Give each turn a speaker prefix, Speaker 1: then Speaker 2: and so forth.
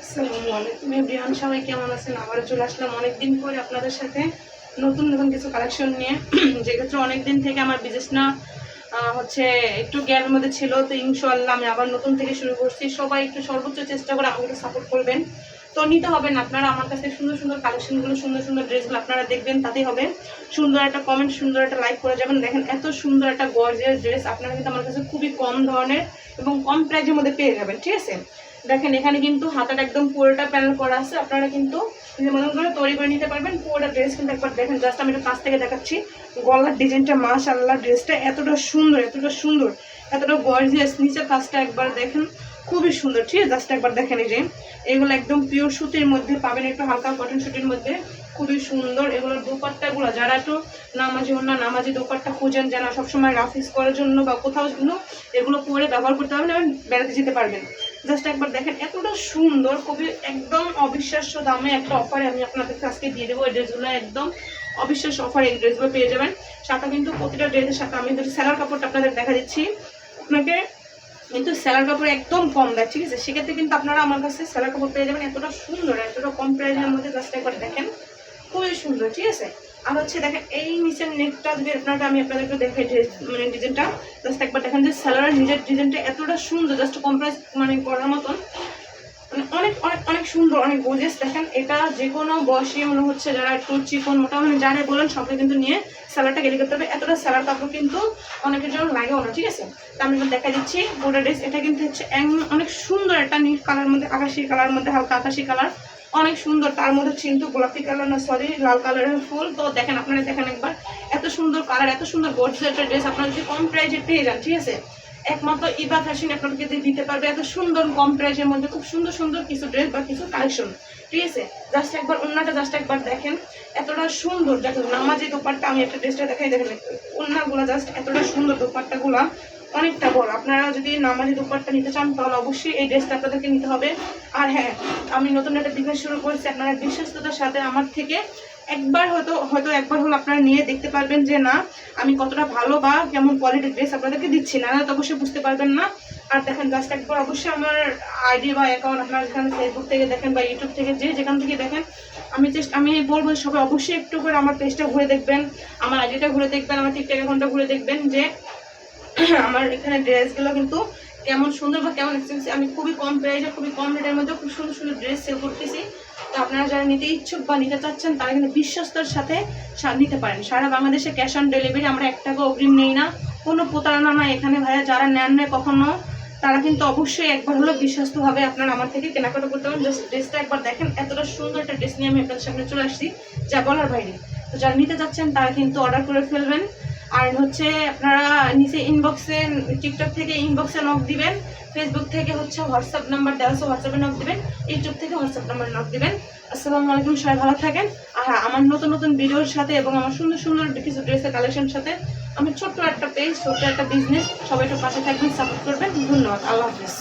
Speaker 1: আসসালামু আলাইকুম এভরিওয়ান, সবাই কেমন আছেন? আবারও চলে আসলাম অনেকদিন পরে আপনাদের সাথে নতুন নতুন কিছু কালেকশন নিয়ে। যেক্ষেত্রে অনেকদিন থেকে আমার বিজনেসটা হচ্ছে একটু গ্যাপের মধ্যে ছিল, তো ইনশাআল্লাহ আমি আবার নতুন থেকে শুরু করছি। সবাই একটু সর্বোচ্চ চেষ্টা করে আমাকে সাপোর্ট করবেন। তো নিতে হবে না আপনারা আমার কাছে সুন্দর সুন্দর কালেকশনগুলো, সুন্দর সুন্দর ড্রেসগুলো আপনারা দেখবেন, তাতেই হবে। সুন্দর একটা কমেন্ট, সুন্দর একটা লাইক করে যাবেন। দেখেন এত সুন্দর একটা গর্জিয়াস ড্রেস আপনারা কিন্তু আমার কাছে খুবই কম ধরনের এবং কম প্রাইসের মধ্যে পেয়ে যাবেন। ঠিক আছে, দেখেন এখানে কিন্তু হাতাটা একদম পুরোটা প্যানেল করা আছে, আপনারা কিন্তু মতন করে তৈরি করে নিতে পারবেন। পুরোটা ড্রেস কিন্তু একবার দেখেন, জাস্ট আমি একটু কাছ থেকে দেখাচ্ছি। গলার ডিজাইনটা মাশাআল্লাহ, ড্রেসটা এতটা সুন্দর, এতটা সুন্দর, এতটা গর্জিয়াস। নিচের কাজটা একবার দেখেন, খুবই সুন্দর। ঠিক আছে, জাস্ট একবার দেখেন। এই যে এগুলো একদম পিওর সুতির মধ্যে পাবেন, একটু হালকা কটন সুতির মধ্যে, খুবই সুন্দর। এগুলোর দোপাট্টাগুলো যারা একটু নামাজি দোপাট্টা খুঁজেন, যেন সবসময় রাফিস করার জন্য বা কোথাও এগুলো পরে ব্যবহার করতে পারবেন এবং বেড়াতে যেতে পারবেন। জাস্ট একবার দেখেন এতটা সুন্দর, খুবই একদম অবিশ্বাস্য দামে একটা অফারে আমি আপনাদেরকে আজকে দিয়ে দেবো। এই ড্রেসগুলো একদম অবিশ্বাস্য অফারে এই ড্রেসগুলো পেয়ে যাবেন। সাথে কিন্তু প্রতিটা ড্রেসের সাথে আমি যদি সেলার কাপড়টা আপনাদের দেখা দিচ্ছি, আপনাকে কিন্তু সেলার কাপড় একদম কম দেয়। ঠিক আছে, সেক্ষেত্রে কিন্তু আপনারা আমার কাছে সেলার কাপড় পেয়ে যাবেন এতটা সুন্দর, এতটা কম প্রাইসের মধ্যে। জাস্ট একবার দেখেন, খুবই সুন্দর। ঠিক আছে, আর হচ্ছে দেখেন এই নিচের নেকটা যদি আপনারা, আমি আপনাদেরকে দেখাই মানে ডিজাইনটা, জাস্ট একবার দেখেন যে সেলারের নিজের ডিজাইনটা এতটা সুন্দর, জাস্ট কম প্রাইস মানে করার মতন, মানে অনেক অনেক অনেক সুন্দর, অনেক গোজেস। দেখেন এটা যে কোনো বয়সী মনে হচ্ছে, যারা একটু চিকন মোটা মানে যারা বলেন সবাই কিন্তু নিয়ে স্যালাডটা রেডি করতে হবে। এতটা স্যালাড কাপড় কিন্তু অনেকের জন্য লাগেও না। ঠিক আছে, তো আমি এবার দেখা দিচ্ছি পুরো ড্রেস। এটা কিন্তু হচ্ছে অনেক সুন্দর একটা নীল কালার মধ্যে, আকাশি কালার মধ্যে, হালকা আকাশি কালার, অনেক সুন্দর। তার মধ্যে কিন্তু গোলাপি কালার না, সরি লাল কালারের ফুল। তো দেখেন আপনারা, দেখেন একবার এত সুন্দর কালার, এত সুন্দর গর্জিয়াস একটা ড্রেস আপনারা যদি কম প্রাইসে পেয়ে যান। ঠিক আছে, একমাত্র ইবা ফ্যাশন আপনাদেরকে দিতে পারবে এত সুন্দর কম প্রাইসের মধ্যে খুব সুন্দর সুন্দর কিছু ড্রেস বা কিছু কালেকশন। ঠিক আছে, জাস্ট একবার ওন্নাটা জাস্ট একবার দেখেন, এতটা সুন্দর। দেখেন নামাজি দোপাট্টা, আমি একটা ড্রেসটা দেখাই, দেখেন ওন্নাগুলো জাস্ট এতটা সুন্দর, দোপাট্টাগুলো অনেকটা বড়। আপনারা যদি নামাজি দোপাট্টা নিতে চান তাহলে অবশ্যই এই ড্রেসটা আপনাদেরকে নিতে হবে। আর হ্যাঁ, আমি নতুন একটা বিজনেস শুরু করেছি, আপনারা বিশ্বস্ততার সাথে আমার থেকে একবার হয়তো একবার হলো আপনারা নিয়ে দেখতে পারবেন যে না আমি কতটা ভালো বা কেমন কোয়ালিটির ড্রেস আপনাদেরকে দিচ্ছি। না তো অবশ্যই বুঝতে পারবেন না। আর দেখেন জাস্ট একবার অবশ্যই আমার আইডি বা অ্যাকাউন্ট, আপনারা যেখানে ফেসবুক থেকে দেখেন বা ইউটিউব থেকে যেখান থেকে দেখেন, আমি বলবো সবাই অবশ্যই একটু করে আমার পেজটা ঘুরে দেখবেন, আমার আইডিটা ঘুরে দেখবেন, আমার টিকটক অ্যাকাউন্টটা ঘুরে দেখবেন যে আমার এখানে ড্রেসগুলো কিন্তু কেমন সুন্দর বা কেমন এক্সপেন্সিভ। আমি খুবই কম প্রাইসে, খুবই কম রেটের মধ্যে খুব সুন্দর সুন্দর ড্রেস সেল করতেছি। তো আপনারা যারা নিতে ইচ্ছুক বা নিতে চাচ্ছেন তারা কিন্তু বিশ্বস্তর সাথে নিতে পারেন। সারা বাংলাদেশে ক্যাশ অন ডেলিভারি, আমরা 1 টাকা অগ্রিম নেই না, কোনো প্রতারণা না এখানে ভাইয়া। যারা নেন না কখনো, তারা কিন্তু অবশ্যই একবার হলো বিশ্বস্তভাবে আপনারা আমার থেকে কেনাকাটা করতে পারেন। জাস্ট ড্রেসটা একবার দেখেন, এতটা সুন্দর একটা ড্রেস নিয়ে আমি আপনাদের সামনে চলে আসছি যা বলার বাইরে। তো যারা নিতে চাচ্ছেন তারা কিন্তু অর্ডার করে ফেলবেন। আর হচ্ছে আপনারা নিচে ইনবক্সে, টিকটক থেকে ইনবক্সে নক দিবেন, ফেসবুক থেকে হচ্ছে হোয়াটসঅ্যাপ নাম্বার দেওয়া আছে, হোয়াটসঅ্যাপে নক দিবেন, ইউটিউব থেকে হোয়াটসঅ্যাপ নাম্বার নক দিবেন। আসসালামু আলাইকুম, সবাই ভালো থাকেন। আর আমার নতুন নতুন ভিডিওর সাথে এবং আমার সুন্দর সুন্দর কিছু ড্রেসের কালেকশনের সাথে আমি ছোট্ট একটা পেজ, ছোট্ট একটা বিজনেস, সবাই একটু পাশে থাকবেন, সাপোর্ট করবেন। ধন্যবাদ, আল্লাহ হাফিজ।